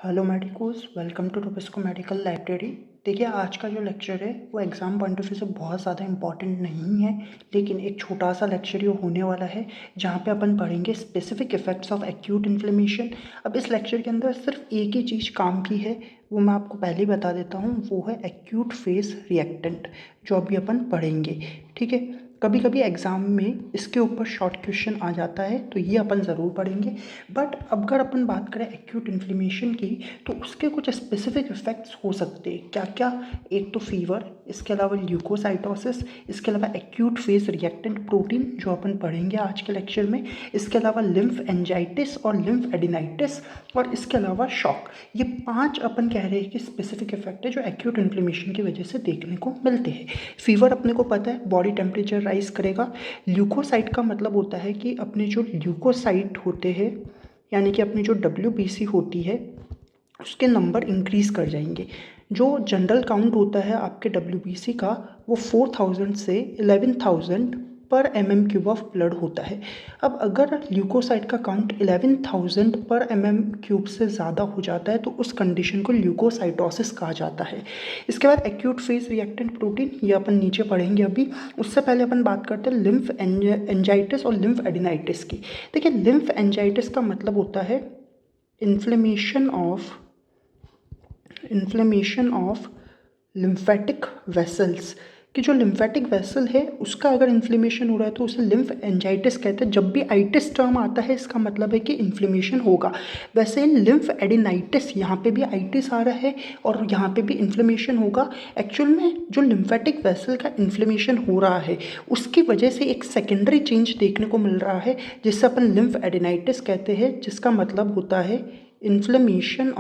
Hello medicos, welcome to टोपिस्को medical library. देखिए, आज का जो लेक्चर है वो एग्ज़ाम पॉइंट ऑफ व्यू से बहुत ज़्यादा इंपॉर्टेंट नहीं है, लेकिन एक छोटा सा लेक्चर ही होने वाला है जहाँ पे अपन पढ़ेंगे specific effects of acute inflammation. अब इस लेक्चर के अंदर सिर्फ एक ही चीज़ काम की है, वो मैं आपको पहले ही बता देता हूँ, वो है एक्यूट फेज रिएक्टेंट, जो अभी अपन पढ़ेंगे। ठीक है, कभी कभी एग्ज़ाम में इसके ऊपर शॉर्ट क्वेश्चन आ जाता है, तो ये अपन ज़रूर पढ़ेंगे। बट अगर अपन बात करें एक्यूट इन्फ्लेमेशन की, तो उसके कुछ स्पेसिफिक इफेक्ट्स हो सकते हैं। क्या क्या? एक तो फीवर, इसके अलावा ल्यूकोसाइटोसिस, इसके अलावा एक्यूट फेज रिएक्टेंट प्रोटीन जो अपन पढ़ेंगे आज के लेक्चर में, इसके अलावा लिम्फ एंजाइटिस और लिम्फ एडिनाइटिस, और इसके अलावा शॉक। ये 5 अपन कह रहे हैं कि स्पेसिफिक इफेक्ट है जो एक्यूट इन्फ्लेमेशन की वजह से देखने को मिलते हैं। फीवर अपने को पता है, बॉडी टेम्परेचर राइज करेगा। ल्यूकोसाइट का मतलब होता है कि अपने जो ल्यूकोसाइट होते हैं, यानी कि अपनी जो WBC होती है, उसके नंबर इंक्रीज़ कर जाएंगे। जो जनरल काउंट होता है आपके WBC का, वो 4000 से 11000 पर mm³ ऑफ ब्लड होता है। अब अगर ल्यूकोसाइट का काउंट 11000 पर mm³ से ज़्यादा हो जाता है, तो उस कंडीशन को ल्यूकोसाइटोसिस कहा जाता है। इसके बाद एक्यूट फेज रिएक्टेंट प्रोटीन, ये अपन नीचे पढ़ेंगे अभी। उससे पहले अपन बात करते हैं लिम्फ एंजाइटिस और लिम्फ एडिनाइटिस की। देखिए, लिम्फ एंजाइटिस का मतलब होता है इन्फ्लेमेशन ऑफ लिम्फेटिक वेसल्स, कि जो लिम्फेटिक वेसल है उसका अगर इन्फ्लेमेशन हो रहा है तो उसे लिम्फ एंजाइटिस कहते हैं। जब भी आइटिस टर्म आता है, इसका मतलब है कि इन्फ्लेमेशन होगा। वैसे लिम्फ एडिनाइटिस, यहाँ पे भी आइटिस आ रहा है और यहाँ पे भी इन्फ्लेमेशन होगा। एक्चुअल में जो लिम्फेटिक वेसल का इन्फ्लेमेशन हो रहा है, उसकी वजह से एक सेकेंडरी चेंज देखने को मिल रहा है, जिससे अपन लिम्फ एडिनाइटिस कहते हैं, जिसका मतलब होता है inflammation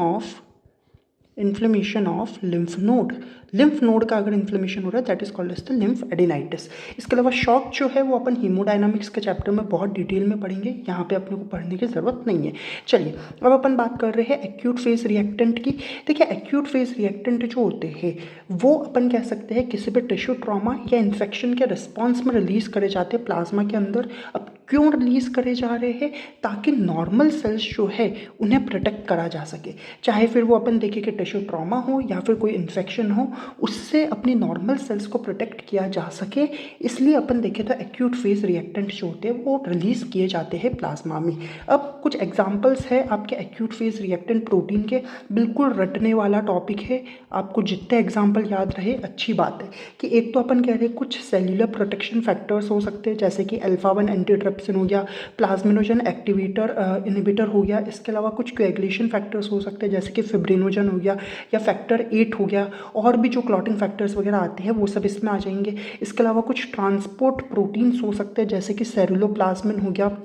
of lymph node. Lymph node का अगर इन्फ्लेमेशन हो रहा है, that is called as the lymphadenitis. इसके अलावा शॉक जो है वो अपन हीमोडायनामिक्स के चैप्टर में बहुत डिटेल में पढ़ेंगे, यहाँ पे अपने को पढ़ने की ज़रूरत नहीं है। चलिए, अब अपन बात कर रहे हैं एक्यूट फेज रिएक्टेंट की। देखिए, एक्यूट फेज रिएक्टेंट जो होते हैं वो अपन कह सकते हैं किसी भी टिश्यू ट्रॉमा या इन्फेक्शन के रिस्पॉन्स में रिलीज करे जाते हैं प्लाज्मा के अंदर। अब क्यों रिलीज करे जा रहे हैं? ताकि नॉर्मल सेल्स जो है उन्हें प्रोटेक्ट करा जा सके, चाहे फिर वो अपन देखें कि टिश्यू ट्रॉमा हो या फिर कोई इन्फेक्शन हो, उससे अपनी नॉर्मल सेल्स को प्रोटेक्ट किया जा सके। इसलिए अपन देखें तो एक्यूट फेज रिएक्टेंट जो होते हैं वो रिलीज किए जाते हैं प्लाज्मा में। अब कुछ एग्जांपल्स है आपके एक्यूट फेज रिएक्टेंट प्रोटीन के, बिल्कुल रटने वाला टॉपिक है, आपको जितने एग्जाम्पल याद रहे अच्छी बात है। कि एक तो अपन कह रहे हैं कुछ सेल्यूलर प्रोटेक्शन फैक्टर्स हो सकते हैं, जैसे कि अल्फा-1 एंटीट्रिप्सिन हो गया, प्लाज्मिनोजन एक्टिवेटर इनहिबिटर हो गया। इसके अलावा कुछ कोएगुलेशन फैक्टर्स हो सकते हैं, जैसे कि फिब्रिनोजन हो गया या फैक्टर 8 हो गया, और भी जो क्लॉटिंग फैक्टर्स वगैरह आते हैं वो सब इसमें आ जाएंगे। इसके अलावा कुछ ट्रांसपोर्ट प्रोटीन्स हो सकते हैं, जैसे कि सेरुलोप्लाज्मिन हो गया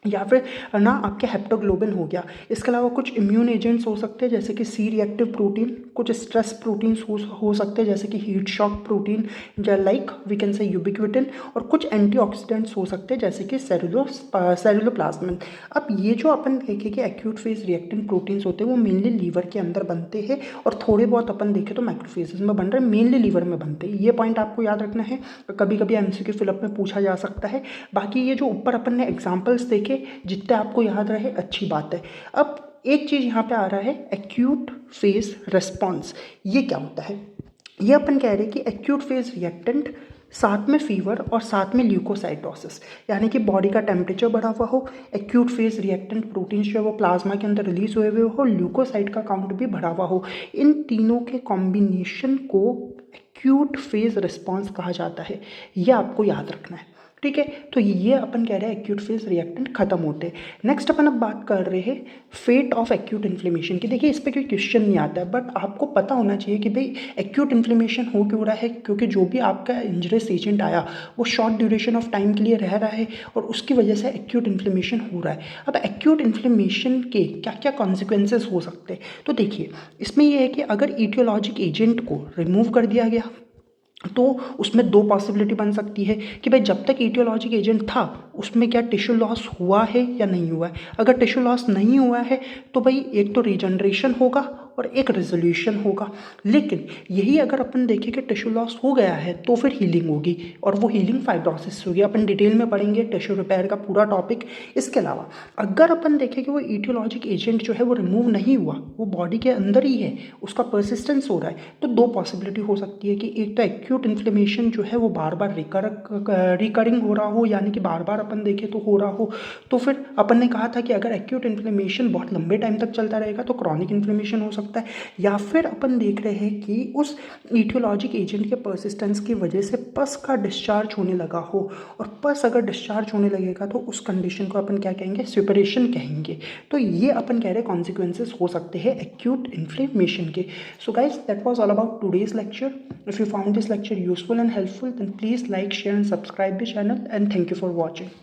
या फिर ना आपके हेप्टोग्लोबिन हो गया। इसके अलावा कुछ इम्यून एजेंट्स हो सकते हैं, जैसे कि सी रिएक्टिव प्रोटीन, कुछ स्ट्रेस प्रोटीन्स हो सकते हैं, जैसे कि हीट शॉक प्रोटीन या लाइक वी कैन से यूबिक्विटिन, और कुछ एंटीऑक्सीडेंट्स हो सकते हैं, जैसे कि सेरुलोप्लाज्मिन। अब ये जो अपन देखें कि एक्यूट फेज रिएक्टेंट प्रोटीन्स होते हैं वो मेनली लीवर के अंदर बनते हैं, और थोड़े बहुत अपन देखें तो मैक्रोफेजेस में बन रहे हैं, मेनली लीवर में बनते हैं। ये पॉइंट आपको याद रखना है, कभी कभी MCQ फिलअप में पूछा जा सकता है। बाकी ये जो ऊपर अपन ने एग्जाम्पल्स देखे, जितने आपको याद रहे अच्छी बात है। अब एक चीज यहाँ पे आ रहा है, एक्यूट फेज रिस्पॉन्स। ये क्या होता है? ये अपन कह रहे हैं कि एक्यूट फेज रिएक्टेंट, साथ में फीवर और साथ में ल्यूकोसाइटोसिस, यानी कि बॉडी का टेम्परेचर बढ़ा हुआ हो, एक्यूट फेज रिएक्टेंट प्रोटीन जो है वो प्लाज्मा के अंदर रिलीज हुए हो, ल्यूकोसाइट का काउंट भी बढ़ा हुआ हो, इन तीनों के कॉम्बिनेशन को एक्यूट फेज रिस्पॉन्स कहा जाता है। ये आपको याद रखना है, ठीक है? तो ये अपन कह रहे हैं एक्यूट फेज रिएक्टेंट खत्म होते हैं। नेक्स्ट अपन अब बात कर रहे हैं फेट ऑफ एक्यूट इन्फ्लेमेशन की। देखिए, इस पर कोई क्वेश्चन नहीं आता है, बट आपको पता होना चाहिए कि भाई एक्यूट इन्फ्लेमेशन हो क्यों रहा है, क्योंकि जो भी आपका इंजरियस एजेंट आया वो शॉर्ट ड्यूरेशन ऑफ टाइम के लिए रह रहा है, और उसकी वजह से एक्यूट इन्फ्लेमेशन हो रहा है। अब एक्यूट इन्फ्लेमेशन के क्या क्या कॉन्सिक्वेंसेस हो सकते हैं, तो देखिए, इसमें यह है कि अगर ईटियोलॉजिक एजेंट को रिमूव कर दिया गया तो उसमें 2 पॉसिबिलिटी बन सकती है कि भाई जब तक ईटियोलॉजिक एजेंट था उसमें क्या टिश्यू लॉस हुआ है या नहीं हुआ है। अगर टिश्यू लॉस नहीं हुआ है तो भाई एक तो रीजनरेशन होगा, और एक रेजोल्यूशन होगा। लेकिन यही अगर अपन देखें कि टिश्यू लॉस हो गया है तो फिर हीलिंग होगी, और वो हीलिंग फाइब्रोसिस होगी। अपन डिटेल में पढ़ेंगे टिश्यू रिपेयर का पूरा टॉपिक। इसके अलावा अगर अपन देखें कि वो ईटियोलॉजिक एजेंट जो है वो रिमूव नहीं हुआ, वो बॉडी के अंदर ही है, उसका परसिस्टेंस हो रहा है, तो दो पॉसिबिलिटी हो सकती है कि एक तो एक्यूट इन्फ्लेमेशन जो है वो बार बार रिकरिंग हो रहा हो, यानी कि बार बार अपन देखें तो हो रहा हो। तो फिर अपन ने कहा था कि अगर एक्यूट इन्फ्लेमेशन बहुत लंबे टाइम तक चलता रहेगा तो क्रॉनिक इन्फ्लेमेशन हो सकता है, या फिर अपन देख रहे हैं कि उस ईटियोलॉजिक एजेंट के परसिस्टेंस की वजह से पस का डिस्चार्ज होने लगा हो, और पस अगर डिस्चार्ज होने लगेगा तो उस कंडीशन को अपन क्या कहेंगे, स्यूपरेशन कहेंगे। तो ये अपन कह रहे कॉन्सिक्वेंसेस हो सकते हैं एक्यूट इन्फ्लेमेशन के। So guys, that was all about today's lecture. If you found this lecture useful and helpful, then please like, share and subscribe the channel, and thank you for watching.